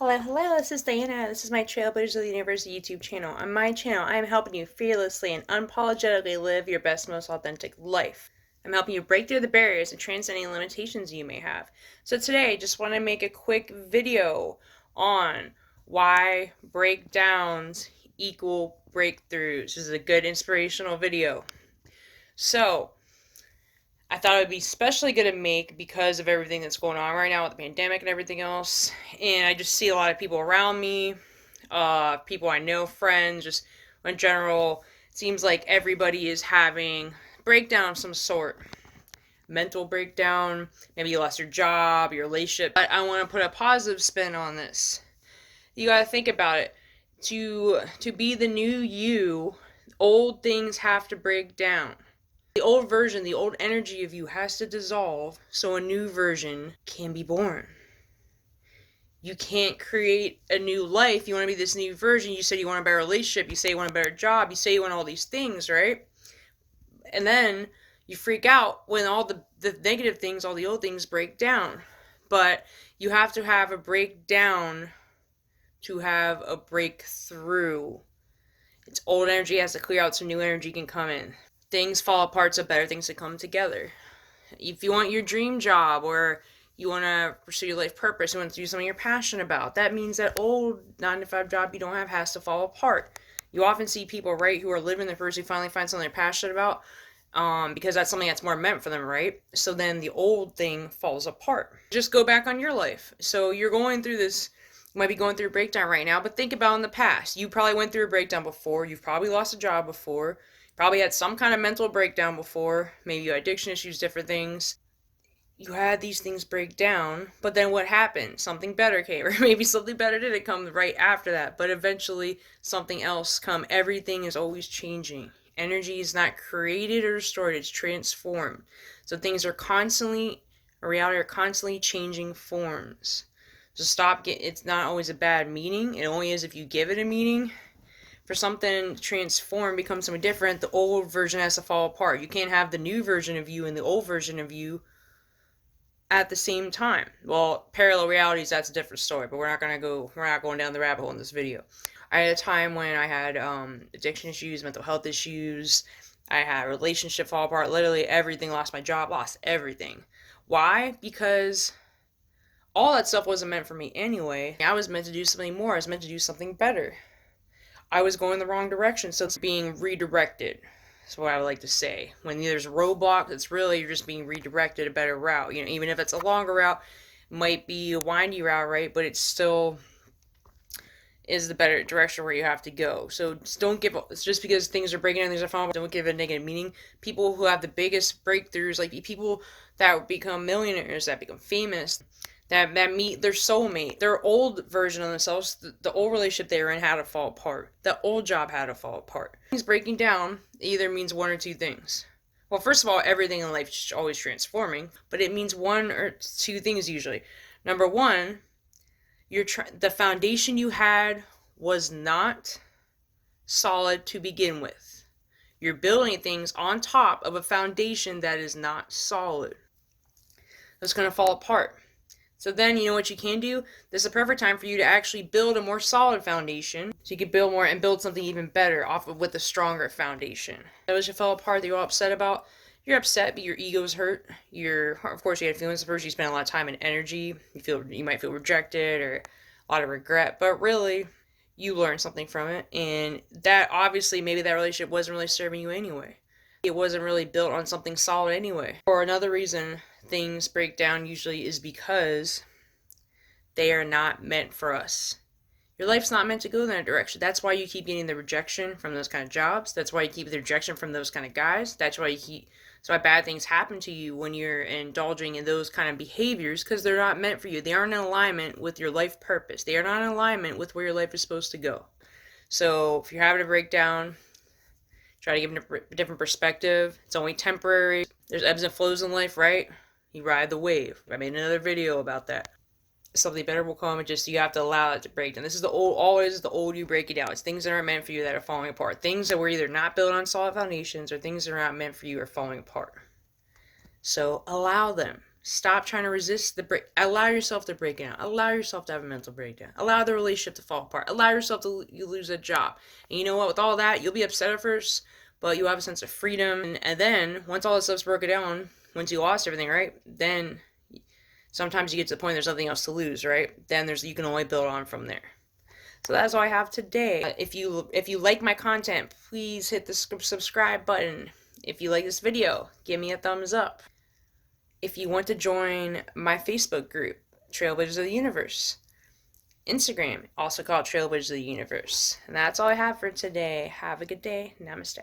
Hello, this is Diana. This is my Trailblazers of the Universe YouTube channel. On my channel, I am helping you fearlessly and unapologetically live your best, most authentic life. I'm helping you break through the barriers and transcend any limitations you may have. So today, I just want to make a quick video on why breakdowns equal breakthroughs. This is a good inspirational video. So, I thought it would be especially good to make because of everything that's going on right now with the pandemic and everything else. And I just see a lot of people around me, people I know, friends, just in general. It seems like everybody is having a breakdown of some sort. Mental breakdown, maybe you lost your job, your relationship. But I want to put a positive spin on this. You got to think about it. To be the new you, old things have to break down. The old version, the old energy of you has to dissolve so a new version can be born. You can't create a new life. You want to be this new version. You said you want a better relationship. You say you want a better job. You say you want all these things, right? And then you freak out when all the negative things, all the old things break down. But you have to have a breakdown to have a breakthrough. It's old energy has to clear out so new energy can come in. Things fall apart so better things can come together. If you want your dream job or you want to pursue your life purpose, you want to do something you're passionate about, that means that old 9-to-5 job you don't have has to fall apart. You often see people, right, who are living their purpose, who finally find something they're passionate about, because that's something that's more meant for them, right? So then the old thing falls apart. Just go back on your life. So you're going through this, you might be going through a breakdown right now, but think about in the past. You probably went through a breakdown before. You've probably lost a job before. Probably had some kind of mental breakdown before. Maybe you had addiction issues, different things. You had these things break down, but then what happened? Something better came, or maybe something better didn't come right after that, but eventually something else come. Everything is always changing. Energy is not created or destroyed, it's transformed. So things are constantly, reality are constantly changing forms. So it's not always a bad meaning. It only is if you give it a meaning. For something to transform, become something different, the old version has to fall apart. You can't have the new version of you and the old version of you at the same time. Well, parallel realities, that's a different story, but we're not going down the rabbit hole in this video. I had a time when I had addiction issues, mental health issues. I had a relationship fall apart, literally everything, lost my job, lost everything. Why? Because all that stuff wasn't meant for me anyway. I was meant to do something more. I was meant to do something better. I was going the wrong direction, so it's being redirected. That's what I would like to say. When there's a roadblock, it's really you're just being redirected a better route. You know, even if it's a longer route, it might be a windy route, right? But it still is the better direction where you have to go. So just don't give up. It's just because things are breaking and things are falling, don't give it a negative meaning. People who have the biggest breakthroughs, like people that become millionaires, that become famous, that meet their soulmate, their old version of themselves, the old relationship they were in had to fall apart. The old job had to fall apart. Things breaking down either means one or two things. Well, first of all, everything in life is always transforming, but it means one or two things usually. Number one, the foundation you had was not solid to begin with. You're building things on top of a foundation that is not solid. It's going to fall apart. So then, you know what you can do? This is a perfect time for you to actually build a more solid foundation. So you can build more and build something even better off of with a stronger foundation. Those you fell apart that you're all upset about, you're upset, but your ego's hurt. Of course, you had feelings at first. You spent a lot of time and energy. You might feel rejected or a lot of regret, but really, you learned something from it. And that obviously, maybe that relationship wasn't really serving you anyway. It wasn't really built on something solid anyway. Or another reason things break down usually is because they are not meant for us. Your life's not meant to go in that direction. That's why you keep getting the rejection from those kind of jobs. That's why you keep the rejection from those kind of guys. That's why bad things happen to you when you're indulging in those kind of behaviors, because they're not meant for you. They aren't in alignment with your life purpose. They are not in alignment with where your life is supposed to go. So if you're having a breakdown, try to give it a different perspective. It's only temporary. There's ebbs and flows in life, right? You ride the wave. I made another video about that. Something better will come. You have to allow it to break down. This is always the old you break it down. It's things that aren't meant for you that are falling apart. Things that were either not built on solid foundations or things that are not meant for you are falling apart. So allow them. Stop trying to resist the break. Allow yourself to break down. Allow yourself to have a mental breakdown. Allow the relationship to fall apart. Allow yourself to you lose a job. And you know what? With all that, you'll be upset at first, but you'll have a sense of freedom. And then once all this stuff's broken down, once you lost everything, right? Then sometimes you get to the point there's nothing else to lose, right? Then you can only build on from there. So that's all I have today. If you like my content, please hit the subscribe button. If you like this video, give me a thumbs up. If you want to join my Facebook group, Trailblazers of the Universe, Instagram, also called Trailblazers of the Universe. And that's all I have for today. Have a good day. Namaste.